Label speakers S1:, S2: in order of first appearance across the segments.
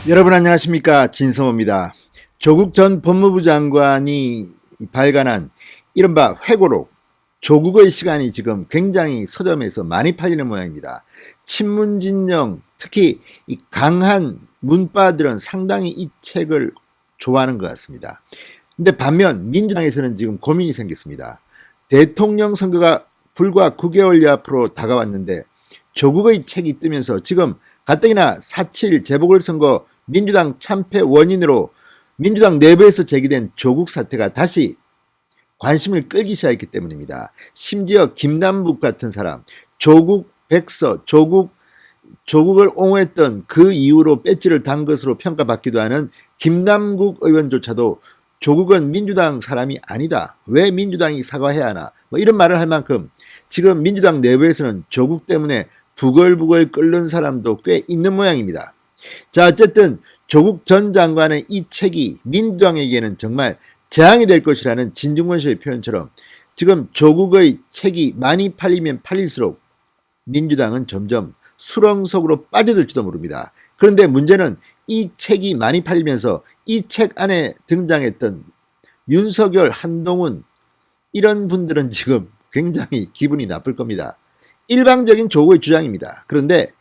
S1: 여러분 안녕하십니까, 진성호입니다. 조국 전 법무부 장관이 발간한 이른바 회고록, 조국의 시간이 지금 굉장히 서점에서 많이 팔리는 모양입니다. 친문진영, 특히 이 강한 문파들은 상당히 이 책을 좋아하는 것 같습니다. 근데 반면 민주당에서는 지금 고민이 생겼습니다. 대통령 선거가 불과 9개월 앞으로 다가왔는데 조국의 책이 뜨면서 지금 가뜩이나 4.7 재보궐선거 민주당 참패 원인으로 민주당 내부에서 제기된 조국 사태가 다시 관심을 끌기 시작했기 때문입니다. 심지어 김남국 같은 사람, 조국 백서, 조국을 옹호했던 그 이후로 배지를 단 것으로 평가받기도 하는 김남국 의원조차도 조국은 민주당 사람이 아니다, 왜 민주당이 사과해야 하나, 뭐 이런 말을 할 만큼 지금 민주당 내부에서는 조국 때문에 부글부글 끓는 사람도 꽤 있는 모양입니다. 자, 어쨌든 조국 전 장관의 이 책이 민주당에게는 정말 재앙이 될 것이라는 진중권 씨의 표현처럼 지금 조국의 책이 많이 팔리면 팔릴수록 민주당은 점점 수렁 속으로 빠져들지도 모릅니다. 그런데 문제는 이 책이 많이 팔리면서 이 책 안에 등장했던 윤석열, 한동훈 이런 분들은 지금 굉장히 기분이 나쁠 겁니다. 일방적인 조국의 주장입니다. 그런데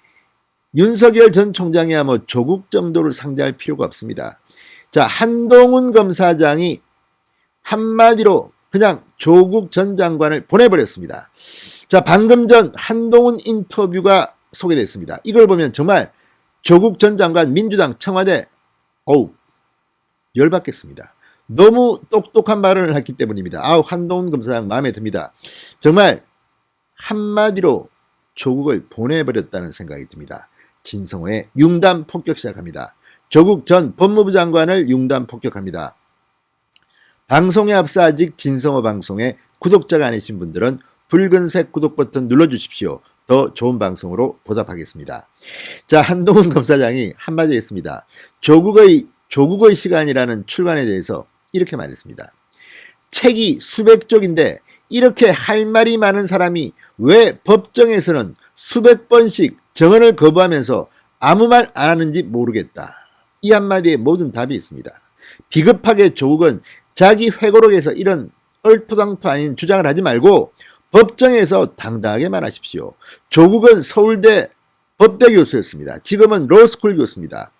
S1: 윤석열 전 총장이야 뭐 조국 정도를 상대할 필요가 없습니다. 자, 한동훈 검사장이 한마디로 그냥 조국 전 장관을 보내버렸습니다. 자, 방금 전 한동훈 인터뷰가 소개됐습니다. 이걸 보면 정말 조국 전 장관 민주당 청와대 열받겠습니다. 너무 똑똑한 발언을 했기 때문입니다. 한동훈 검사장 마음에 듭니다. 정말 한마디로 조국을 보내버렸다는 생각이 듭니다. 진성호의 융단 폭격 시작합니다. 조국 전 법무부 장관을 융단 폭격합니다. 방송에 앞서 아직 진성호 방송에 구독자가 아니신 분들은 붉은색 구독 버튼 눌러주십시오. 더 좋은 방송으로 보답하겠습니다. 자, 한동훈 검사장이 한마디 했습니다. 조국의 시간이라는 출간에 대해서 이렇게 말했습니다. 책이 수백 쪽인데 이렇게 할 말이 많은 사람이 왜 법정에서는 수백 번씩 정언을 거부하면서 아무 말 안 하는지 모르겠다. 이 한마디에 모든 답이 있습니다. 비겁하게 조국은 자기 회고록에서 이런 얼토당토 아닌 주장을 하지 말고 법정에서 당당하게 말하십시오. 조국은 서울대 법대 교수였습니다. 지금은 로스쿨 교수입니다.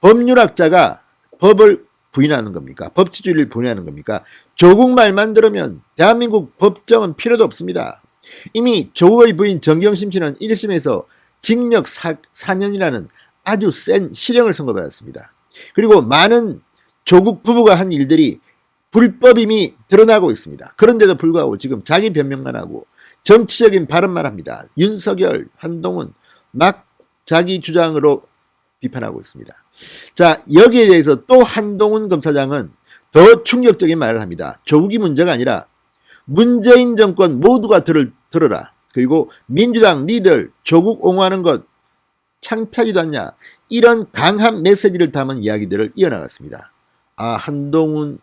S1: 법률학자가 법을 부인하는 겁니까? 법치주의를 부인하는 겁니까? 조국 말만 들으면 대한민국 법정은 필요도 없습니다. 이미 조국의 부인 정경심 씨는 1심에서 징역 4년이라는 아주 센 실형을 선고받았습니다. 그리고 많은 조국 부부가 한 일들이 불법임이 드러나고 있습니다. 그런데도 불구하고 지금 자기 변명만 하고 정치적인 발언만 합니다. 윤석열, 한동훈 막 자기 주장으로 비판하고 있습니다. 자, 여기에 대해서 또 한동훈 검사장은 더 충격적인 말을 합니다. 조국이 문제가 아니라 문재인 정권 모두가 들어라. 그리고 민주당 니들 조국 옹호하는 것 창피하지도 않냐. 이런 강한 메시지를 담은 이야기들을 이어나갔습니다. 한동훈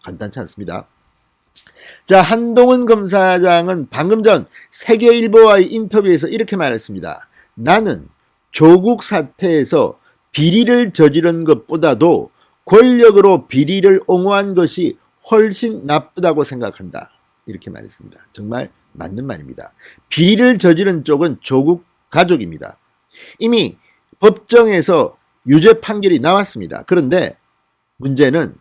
S1: 간단치 않습니다. 자, 한동훈 검사장은 방금 전 세계일보와의 인터뷰에서 이렇게 말했습니다. 나는 조국 사태에서 비리를 저지른 것보다도 권력으로 비리를 옹호한 것이 훨씬 나쁘다고 생각한다. 이렇게 말했습니다. 정말 맞는 말입니다. 비리를 저지른 쪽은 조국 가족입니다. 이미 법정에서 유죄 판결이 나왔습니다. 그런데 문제는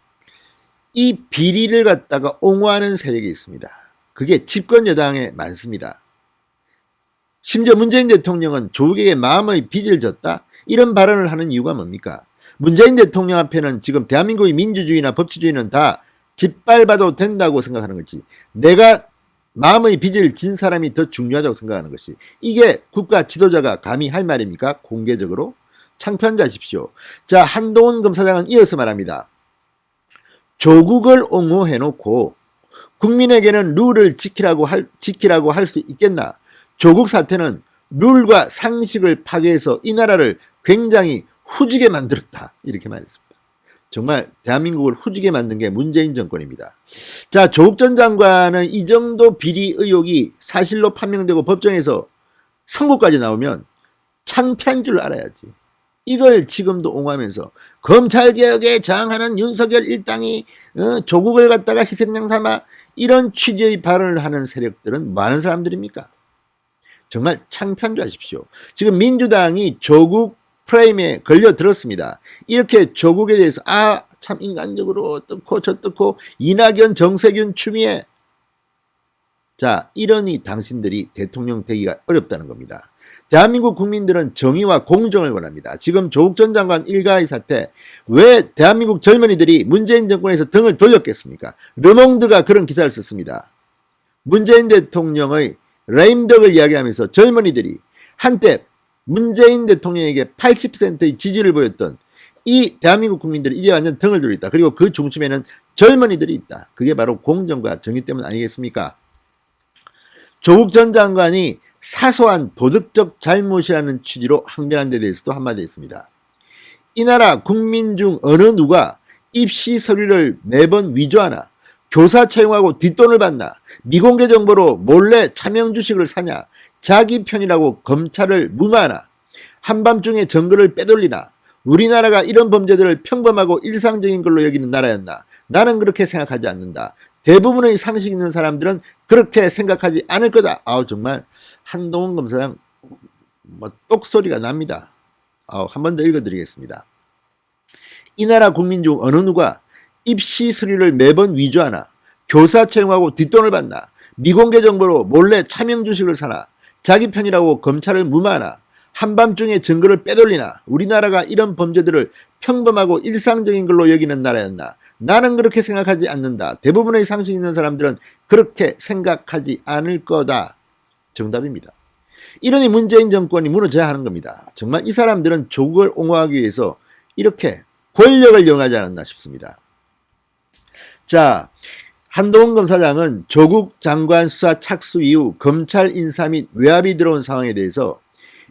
S1: 이 비리를 갖다가 옹호하는 세력이 있습니다. 그게 집권 여당에 많습니다. 심지어 문재인 대통령은 조국에게 마음의 빚을 졌다? 이런 발언을 하는 이유가 뭡니까? 문재인 대통령 앞에는 지금 대한민국의 민주주의나 법치주의는 다 짓밟아도 된다고 생각하는 것이, 내가 마음의 빚을 진 사람이 더 중요하다고 생각하는 것이, 이게 국가 지도자가 감히 할 말입니까? 공개적으로? 창피한 줄 아십시오. 자, 한동훈 검사장은 이어서 말합니다. 조국을 옹호해놓고 국민에게는 룰을 지키라고 할 수 있겠나? 조국 사태는 룰과 상식을 파괴해서 이 나라를 굉장히 후지게 만들었다. 이렇게 말했습니다. 정말 대한민국을 후지게 만든 게 문재인 정권입니다. 자, 조국 전 장관은 이 정도 비리 의혹이 사실로 판명되고 법정에서 선고까지 나오면 창피한 줄 알아야지. 이걸 지금도 옹호하면서 검찰개혁에 저항하는 윤석열 일당이 조국을 갖다가 희생양 삼아 이런 취지의 발언을 하는 세력들은 많은 사람들입니까? 정말 창피하십시오. 지금 민주당이 조국 프레임에 걸려들었습니다. 이렇게 조국에 대해서 참 인간적으로 어떻고 저떻고 이낙연, 정세균, 추미애, 자, 이러니 당신들이 대통령 되기가 어렵다는 겁니다. 대한민국 국민들은 정의와 공정을 원합니다. 지금 조국 전 장관 일가의 사태, 왜 대한민국 젊은이들이 문재인 정권에서 등을 돌렸겠습니까? 르몽드가 그런 기사를 썼습니다. 문재인 대통령의 레임덕을 이야기하면서 젊은이들이 한때 문재인 대통령에게 80%의 지지를 보였던 이 대한민국 국민들이 이제 완전 등을 돌렸다. 그리고 그 중심에는 젊은이들이 있다. 그게 바로 공정과 정의 때문 아니겠습니까? 조국 전 장관이 사소한 도덕적 잘못이라는 취지로 항변한 데 대해서도 한마디 했습니다. 이 나라 국민 중 어느 누가 입시 서류를 매번 위조하나, 교사 채용하고 뒷돈을 받나, 미공개 정보로 몰래 차명 주식을 사냐, 자기 편이라고 검찰을 무마하나, 한밤중에 증거를 빼돌리나, 우리나라가 이런 범죄들을 평범하고 일상적인 걸로 여기는 나라였나? 나는 그렇게 생각하지 않는다. 대부분의 상식 있는 사람들은 그렇게 생각하지 않을 거다. 정말 한동훈 검사장 똑소리가 납니다. 한 번 더 읽어드리겠습니다. 이 나라 국민 중 어느 누가 입시 서류를 매번 위조하나, 교사 채용하고 뒷돈을 받나, 미공개 정보로 몰래 차명 주식을 사나, 자기 편이라고 검찰을 무마하나, 한밤중에 증거를 빼돌리나, 우리나라가 이런 범죄들을 평범하고 일상적인 걸로 여기는 나라였나? 나는 그렇게 생각하지 않는다. 대부분의 상식 있는 사람들은 그렇게 생각하지 않을 거다. 정답입니다. 이러니 문재인 정권이 무너져야 하는 겁니다. 정말 이 사람들은 조국을 옹호하기 위해서 이렇게 권력을 이용하지 않았나 싶습니다. 자, 한동훈 검사장은 조국 장관 수사 착수 이후 검찰 인사 및 외압이 들어온 상황에 대해서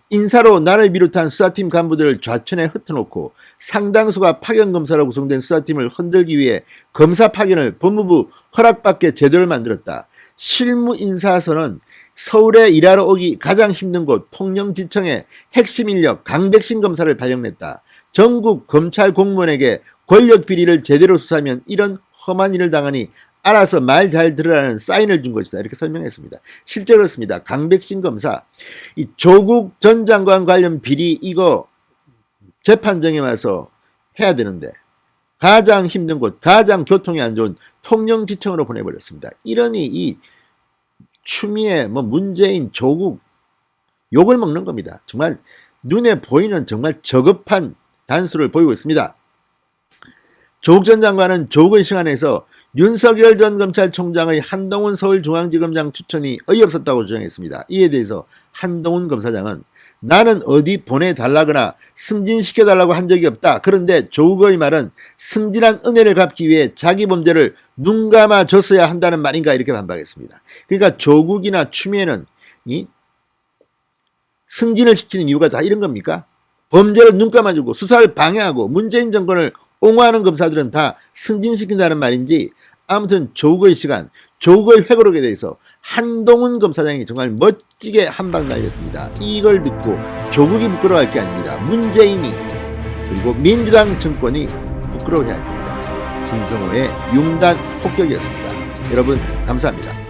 S1: 인사로 나를 비롯한 수사팀 간부들을 좌천에 흩어놓고 상당수가 파견검사로 구성된 수사팀을 흔들기 위해 검사 파견을 법무부 허락받게 제도를 만들었다. 실무 인사서는 서울에 일하러 오기 가장 힘든 곳 통영지청의 핵심 인력 강백신 검사를 발령냈다. 전국 검찰 공무원에게 권력 비리를 제대로 수사하면 이런 험한 일을 당하니 알아서 말 잘 들으라는 사인을 준 것이다. 이렇게 설명했습니다. 실제 그렇습니다. 강백신 검사, 이 조국 전 장관 관련 비리 이거 재판정에 와서 해야 되는데 가장 힘든 곳, 가장 교통이 안 좋은 통영지청으로 보내버렸습니다. 이러니 이 추미애, 문재인, 조국 욕을 먹는 겁니다. 정말 눈에 보이는 정말 저급한 단수를 보이고 있습니다. 조국 전 장관은 조국의 시간에서 윤석열 전 검찰총장의 한동훈 서울중앙지검장 추천이 어이없었다고 주장했습니다. 이에 대해서 한동훈 검사장은 나는 어디 보내달라거나 승진시켜달라고 한 적이 없다. 그런데 조국의 말은 승진한 은혜를 갚기 위해 자기 범죄를 눈감아 줬어야 한다는 말인가 이렇게 반박했습니다. 그러니까 조국이나 추미애는 승진을 시키는 이유가 다 이런 겁니까? 범죄를 눈감아주고 수사를 방해하고 문재인 정권을 옹호하는 검사들은 다 승진시킨다는 말인지, 아무튼 조국의 시간, 조국의 회고록에 대해서 한동훈 검사장이 정말 멋지게 한방 날렸습니다. 이걸 듣고 조국이 부끄러워할 게 아닙니다. 문재인이 그리고 민주당 정권이 부끄러워해야 합니다. 진성호의 융단 폭격이었습니다. 여러분 감사합니다.